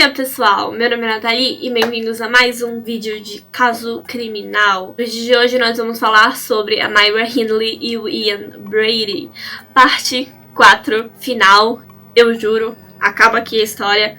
dia, pessoal! Meu nome é Nathalie e bem-vindos a mais um vídeo de caso criminal. No vídeo de hoje nós vamos falar sobre a Myra Hindley e o Ian Brady. Parte 4, final, eu juro, acaba aqui a história,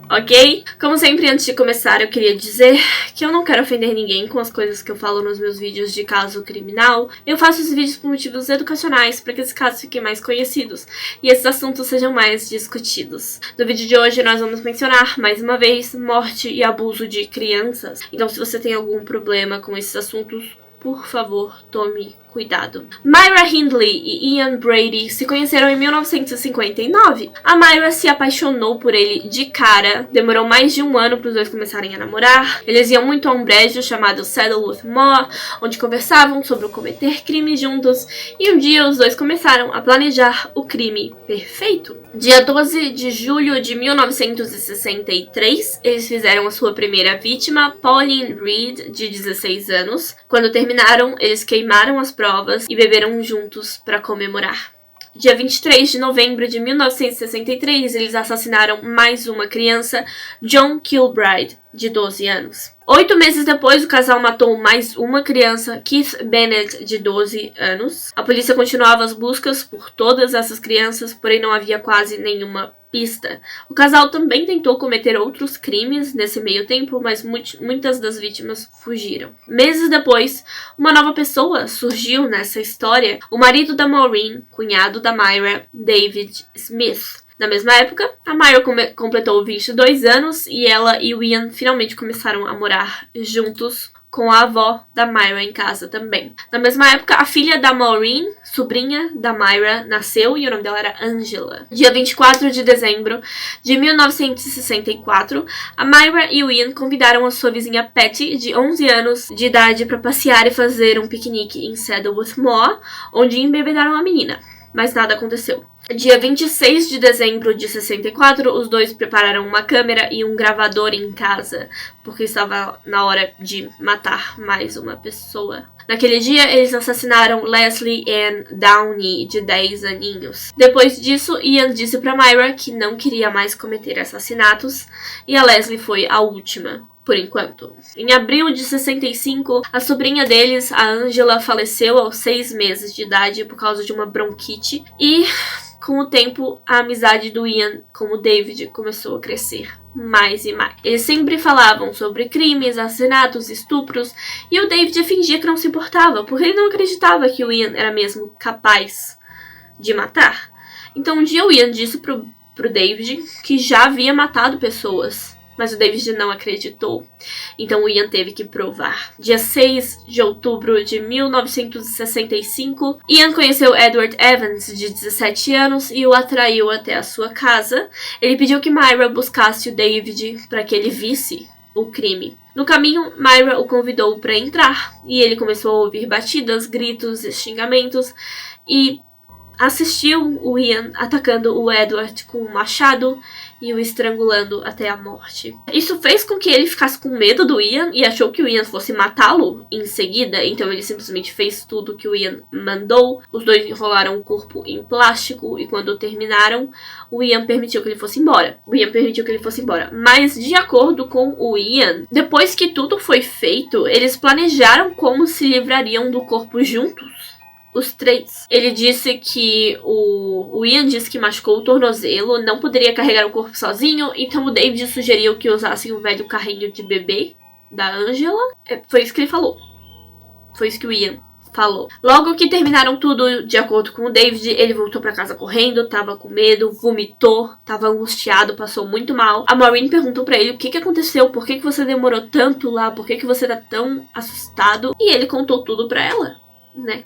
ok? Como sempre, antes de começar, eu queria dizer que eu não quero ofender ninguém com as coisas que eu falo nos meus vídeos de caso criminal. Eu faço esses vídeos por motivos educacionais, para que esses casos fiquem mais conhecidos e esses assuntos sejam mais discutidos. No vídeo de hoje, nós vamos mencionar, mais uma vez, morte e abuso de crianças. Então, se você tem algum problema com esses assuntos, por favor, tome cuidado. Myra Hindley e Ian Brady se conheceram em 1959. A Myra se apaixonou por ele de cara. Demorou mais de um ano para os dois começarem a namorar. Eles iam muito a um brejo chamado Saddleworth Moor, onde conversavam sobre cometer crimes juntos. E um dia os dois começaram a planejar o crime perfeito. Dia 12 de julho de 1963, eles fizeram a sua primeira vítima, Pauline Reed, de 16 anos. Quando terminaram, eles queimaram as provas e beberam juntos para comemorar. Dia 23 de novembro de 1963, eles assassinaram mais uma criança, John Kilbride, de 12 anos. 8 meses depois, o casal matou mais uma criança, Keith Bennett, de 12 anos. A polícia continuava as buscas por todas essas crianças, porém não havia quase nenhuma pista. O casal também tentou cometer outros crimes nesse meio tempo, mas muitas das vítimas fugiram. Meses depois, uma nova pessoa surgiu nessa história, o marido da Maureen, cunhado da Myra, David Smith. Na mesma época, a Myra completou 22 anos e ela e o Ian finalmente começaram a morar juntos, com a avó da Myra em casa também. Na mesma época, a filha da Maureen, sobrinha da Myra, nasceu e o nome dela era Angela. Dia 24 de dezembro de 1964, a Myra e o Ian convidaram a sua vizinha Patty, de 11 anos de idade, para passear e fazer um piquenique em Saddleworth Moor, onde embebedaram a menina. Mas nada aconteceu. Dia 26 de dezembro de 64, os dois prepararam uma câmera e um gravador em casa, porque estava na hora de matar mais uma pessoa. Naquele dia, eles assassinaram Leslie Ann Downey, de 10 aninhos. Depois disso, Ian disse para Myra que não queria mais cometer assassinatos, e a Leslie foi a última. Por enquanto. Em abril de 65, a sobrinha deles, a Angela, faleceu aos 6 meses de idade por causa de uma bronquite e, com o tempo, a amizade do Ian com o David começou a crescer mais e mais. Eles sempre falavam sobre crimes, assassinatos, estupros, e o David fingia que não se importava, porque ele não acreditava que o Ian era mesmo capaz de matar. Então um dia o Ian disse pro David que já havia matado pessoas, mas o David não acreditou, então o Ian teve que provar. Dia 6 de outubro de 1965, Ian conheceu Edward Evans, de 17 anos, e o atraiu até a sua casa. Ele pediu que Myra buscasse o David para que ele visse o crime. No caminho, Myra o convidou para entrar, e ele começou a ouvir batidas, gritos e xingamentos, e assistiu o Ian atacando o Edward com um machado e o estrangulando até a morte. Isso fez com que ele ficasse com medo do Ian e achou que o Ian fosse matá-lo em seguida, então ele simplesmente fez tudo que o Ian mandou. Os dois enrolaram o corpo em plástico e quando terminaram, o Ian permitiu que ele fosse embora. Mas de acordo com o Ian, depois que tudo foi feito, eles planejaram como se livrariam do corpo juntos. Os três. Ele disse que o Ian disse que machucou o tornozelo, não poderia carregar o corpo sozinho, então o David sugeriu que usassem o velho carrinho de bebê da Angela. Foi isso que ele falou. Foi isso que o Ian falou. Logo que terminaram tudo, de acordo com o David, ele voltou pra casa correndo, tava com medo, vomitou, tava angustiado, passou muito mal. A Maureen perguntou pra ele o que aconteceu, por que você demorou tanto lá, por que você tá tão assustado, e ele contou tudo pra ela, né?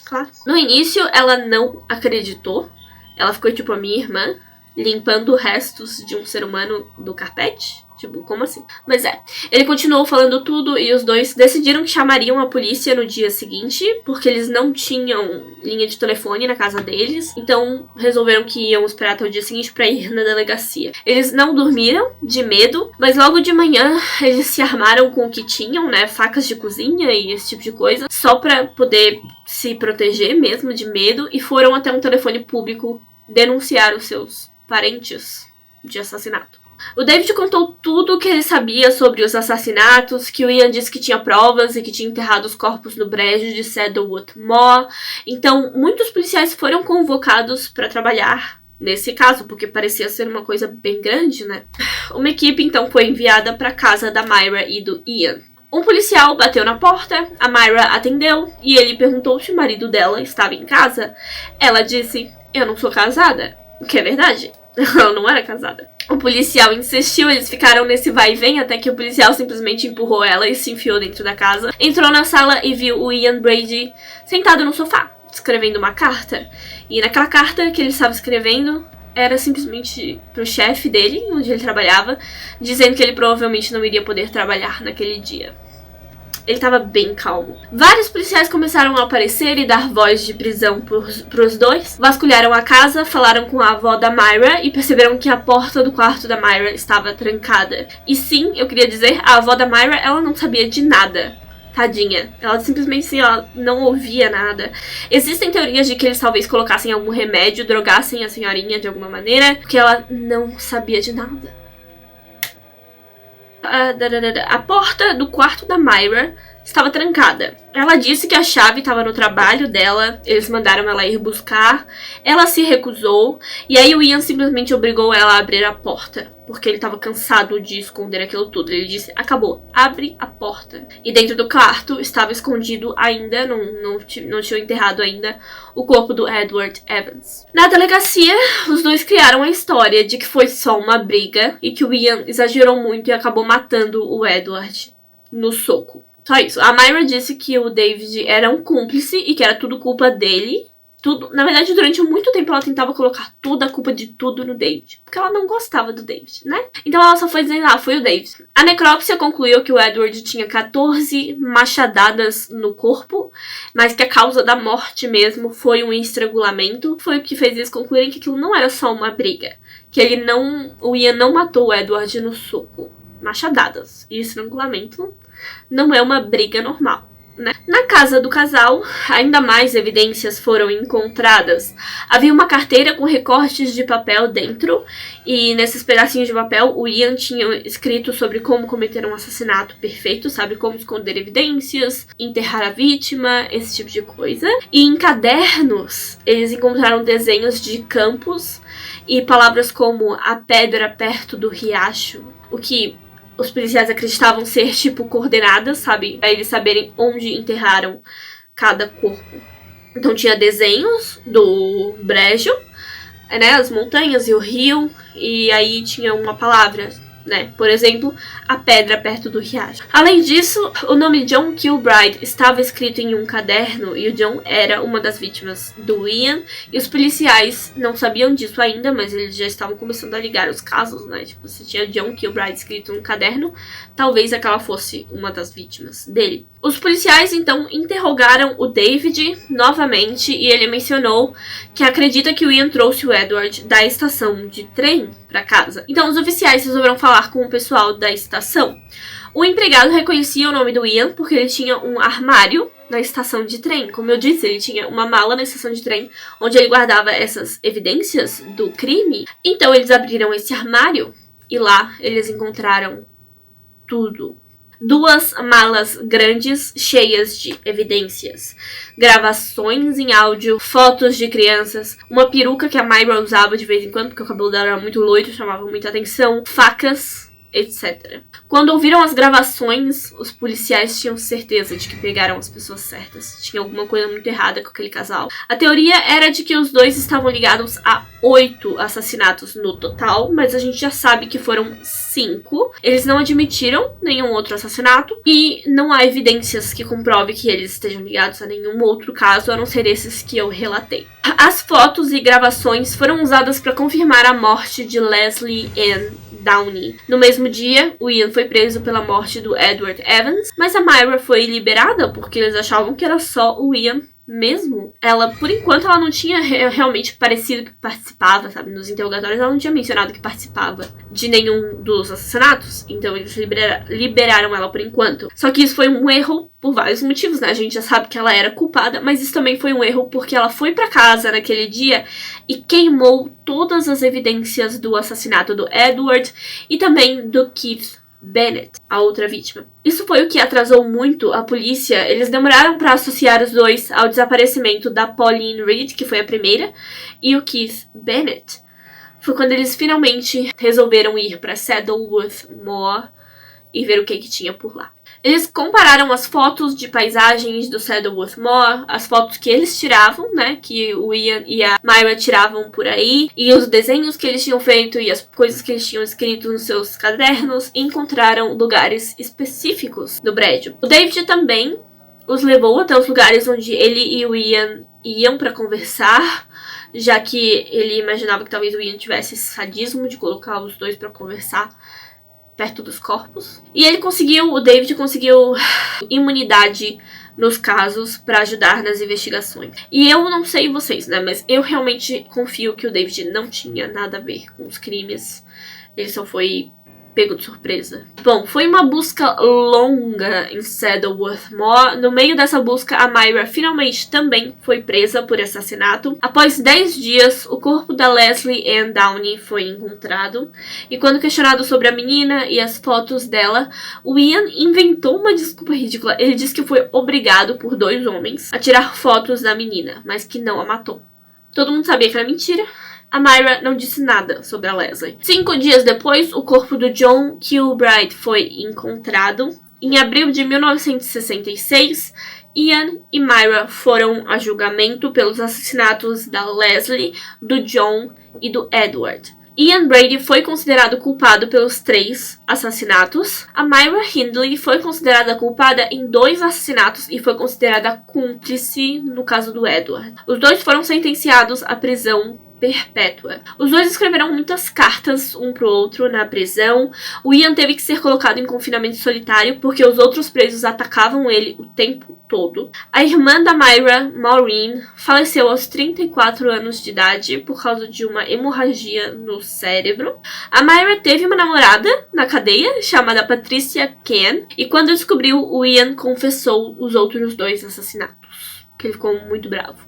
Claro. No início, ela não acreditou. Ela ficou tipo a minha irmã, limpando restos de um ser humano do carpete. Tipo, como assim? Mas ele continuou falando tudo e os dois decidiram que chamariam a polícia no dia seguinte, porque eles não tinham linha de telefone na casa deles, então resolveram que iam esperar até o dia seguinte pra ir na delegacia. Eles não dormiram de medo, mas logo de manhã eles se armaram com o que tinham, né, facas de cozinha e esse tipo de coisa, só pra poder se proteger mesmo de medo, e foram até um telefone público denunciar os seus parentes de assassinato. O David contou tudo o que ele sabia sobre os assassinatos, que o Ian disse que tinha provas e que tinha enterrado os corpos no brejo de Cedarwood Moor. Então, muitos policiais foram convocados para trabalhar nesse caso, porque parecia ser uma coisa bem grande, né? Uma equipe, então, foi enviada para a casa da Myra e do Ian. Um policial bateu na porta, a Myra atendeu e ele perguntou se o marido dela estava em casa. Ela disse, eu não sou casada, o que é verdade. Ela não era casada. O policial insistiu, eles ficaram nesse vai e vem até que o policial simplesmente empurrou ela e se enfiou dentro da casa. Entrou na sala e viu o Ian Brady sentado no sofá, escrevendo uma carta. E naquela carta que ele estava escrevendo era simplesmente pro chefe dele, onde ele trabalhava, dizendo que ele provavelmente não iria poder trabalhar naquele dia. Ele estava bem calmo. Vários policiais começaram a aparecer e dar voz de prisão pros dois. Vasculharam a casa, falaram com a avó da Myra e perceberam que a porta do quarto da Myra estava trancada. E sim, eu queria dizer, a avó da Myra, ela não sabia de nada. Tadinha. Ela simplesmente assim, ela não ouvia nada. Existem teorias de que eles talvez colocassem algum remédio, drogassem a senhorinha de alguma maneira, porque ela não sabia de nada. A porta do quarto da Myra estava trancada. Ela disse que a chave estava no trabalho dela, eles mandaram ela ir buscar, ela se recusou, e aí o Ian simplesmente obrigou ela a abrir a porta, porque ele estava cansado de esconder aquilo tudo. Ele disse, acabou, abre a porta. E dentro do quarto estava escondido ainda, não tinham enterrado ainda, o corpo do Edward Evans. Na delegacia, os dois criaram a história de que foi só uma briga, e que o Ian exagerou muito e acabou matando o Edward no soco. Só isso. A Myra disse que o David era um cúmplice e que era tudo culpa dele. Tudo. Na verdade, durante muito tempo ela tentava colocar toda a culpa de tudo no David. Porque ela não gostava do David, né? Então ela só foi dizendo, foi o David. A necrópsia concluiu que o Edward tinha 14 machadadas no corpo, mas que a causa da morte mesmo foi um estrangulamento. Foi o que fez eles concluírem que aquilo não era só uma briga. Que o Ian não matou o Edward no soco. Machadadas e estrangulamento não é uma briga normal, né? Na casa do casal, ainda mais evidências foram encontradas. Havia uma carteira com recortes de papel dentro, e nesses pedacinhos de papel o Ian tinha escrito sobre como cometer um assassinato perfeito, sabe? Como esconder evidências, enterrar a vítima, esse tipo de coisa. E em cadernos, eles encontraram desenhos de campos e palavras como a pedra perto do riacho, o que os policiais acreditavam ser, tipo, coordenadas, sabe? Pra eles saberem onde enterraram cada corpo. Então tinha desenhos do brejo, né? As montanhas e o rio. E aí tinha uma palavra, né? Por exemplo, a pedra perto do riacho. Além disso, o nome John Kilbride estava escrito em um caderno e o John era uma das vítimas do Ian. E os policiais não sabiam disso ainda, mas eles já estavam começando a ligar os casos, né? Tipo, se tinha John Kilbride escrito em um caderno, talvez aquela fosse uma das vítimas dele. Os policiais, então, interrogaram o David novamente e ele mencionou que acredita que o Ian trouxe o Edward da estação de trem para casa. Então, os oficiais resolveram falar com o pessoal da estação. O empregado reconhecia o nome do Ian porque ele tinha um armário na estação de trem. Como eu disse, ele tinha uma mala na estação de trem onde ele guardava essas evidências do crime. Então, eles abriram esse armário e lá eles encontraram tudo. 2 malas grandes cheias de evidências, gravações em áudio, fotos de crianças, uma peruca que a Myra usava de vez em quando, porque o cabelo dela era muito loiro, chamava muita atenção, facas, etc. Quando ouviram as gravações, os policiais tinham certeza de que pegaram as pessoas certas. Tinha alguma coisa muito errada com aquele casal. A teoria era de que os dois estavam ligados a 8 assassinatos no total, mas a gente já sabe que foram 5. Eles não admitiram nenhum outro assassinato e não há evidências que comprove que eles estejam ligados a nenhum outro caso, a não ser esses que eu relatei. As fotos e gravações foram usadas para confirmar a morte de Leslie Ann Downey. No mesmo dia, o Ian foi preso pela morte do Edward Evans, mas a Myra foi liberada porque eles achavam que era só o Ian mesmo, ela, por enquanto, ela não tinha realmente parecido que participava, sabe? Nos interrogatórios, ela não tinha mencionado que participava de nenhum dos assassinatos. Então, eles liberaram ela por enquanto. Só que isso foi um erro por vários motivos, né? A gente já sabe que ela era culpada, mas isso também foi um erro porque ela foi pra casa naquele dia e queimou todas as evidências do assassinato do Edward e também do Keith Bennett, a outra vítima. Isso foi o que atrasou muito a polícia. Eles demoraram para associar os dois ao desaparecimento da Pauline Reed, que foi a primeira, e o Keith Bennett. Foi quando eles finalmente resolveram ir para Saddleworth Moor e ver o que tinha por lá. Eles compararam as fotos de paisagens do Saddleworth Moor, as fotos que eles tiravam, né, que o Ian e a Myra tiravam por aí, e os desenhos que eles tinham feito e as coisas que eles tinham escrito nos seus cadernos, e encontraram lugares específicos do prédio. O David também os levou até os lugares onde ele e o Ian iam para conversar, já que ele imaginava que talvez o Ian tivesse esse sadismo de colocar os dois para conversar perto dos corpos. E o David conseguiu imunidade nos casos para ajudar nas investigações. E eu não sei vocês, né, mas eu realmente confio que o David não tinha nada a ver com os crimes. Ele só foi pego de surpresa. Bom, foi uma busca longa em Saddleworth Moor. No meio dessa busca, a Myra finalmente também foi presa por assassinato. Após 10 dias, o corpo da Leslie Ann Downey foi encontrado. E quando questionado sobre a menina e as fotos dela, o Ian inventou uma desculpa ridícula. Ele disse que foi obrigado por 2 homens a tirar fotos da menina, mas que não a matou. Todo mundo sabia que era mentira. A Myra não disse nada sobre a Leslie. 5 dias depois, o corpo do John Kilbride foi encontrado. Em abril de 1966, Ian e Myra foram a julgamento pelos assassinatos da Leslie, do John e do Edward. Ian Brady foi considerado culpado pelos 3 assassinatos. A Myra Hindley foi considerada culpada em 2 assassinatos e foi considerada cúmplice no caso do Edward. Os 2 foram sentenciados à prisão perpétua. Os 2 escreveram muitas cartas um pro outro na prisão. O Ian teve que ser colocado em confinamento solitário porque os outros presos atacavam ele o tempo todo. A irmã da Myra, Maureen, faleceu aos 34 anos de idade por causa de uma hemorragia no cérebro. A Myra teve uma namorada na cadeia chamada Patricia Ken e quando descobriu, o Ian confessou os outros 2 assassinatos. Que ele ficou muito bravo.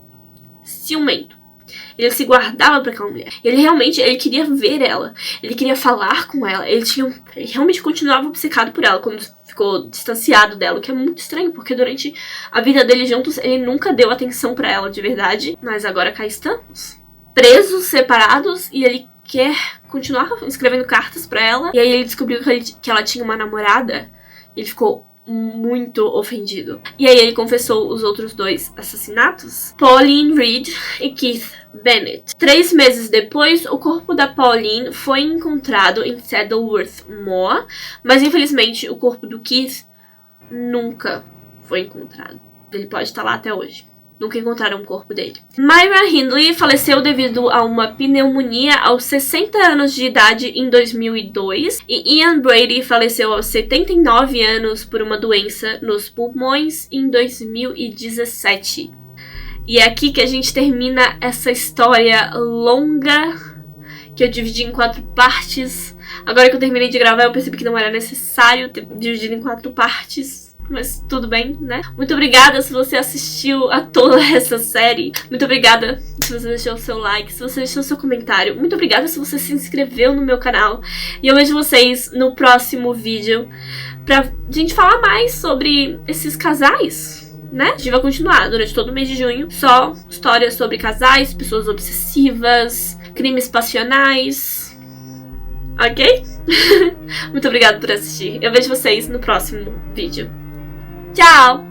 Ciumento. Ele se guardava pra aquela mulher. Ele queria ver ela. Ele queria falar com ela. Ele realmente continuava obcecado por ela quando ficou distanciado dela. O que é muito estranho, porque durante a vida deles juntos, ele nunca deu atenção pra ela de verdade. Mas agora cá estamos. Presos, separados, e ele quer continuar escrevendo cartas pra ela. E aí ele descobriu que ela tinha uma namorada. Ele ficou muito ofendido. E aí ele confessou os outros 2 assassinatos, Pauline Reed e Keith Bennett. 3 meses depois, o corpo da Pauline foi encontrado em Saddleworth Moor, mas infelizmente o corpo do Keith nunca foi encontrado. Ele pode estar lá até hoje. Nunca encontraram o corpo dele. Myra Hindley faleceu devido a uma pneumonia aos 60 anos de idade em 2002. E Ian Brady faleceu aos 79 anos por uma doença nos pulmões em 2017. E é aqui que a gente termina essa história longa que eu dividi em 4 partes. Agora que eu terminei de gravar, eu percebi que não era necessário ter dividido em 4 partes. Mas tudo bem, né? Muito obrigada se você assistiu a toda essa série. Muito obrigada se você deixou o seu like, se você deixou o seu comentário. Muito obrigada se você se inscreveu no meu canal. E eu vejo vocês no próximo vídeo pra gente falar mais sobre esses casais, né? A gente vai continuar durante todo o mês de junho. Só histórias sobre casais, pessoas obsessivas, crimes passionais. Ok? Muito obrigada por assistir. Eu vejo vocês no próximo vídeo. Tchau!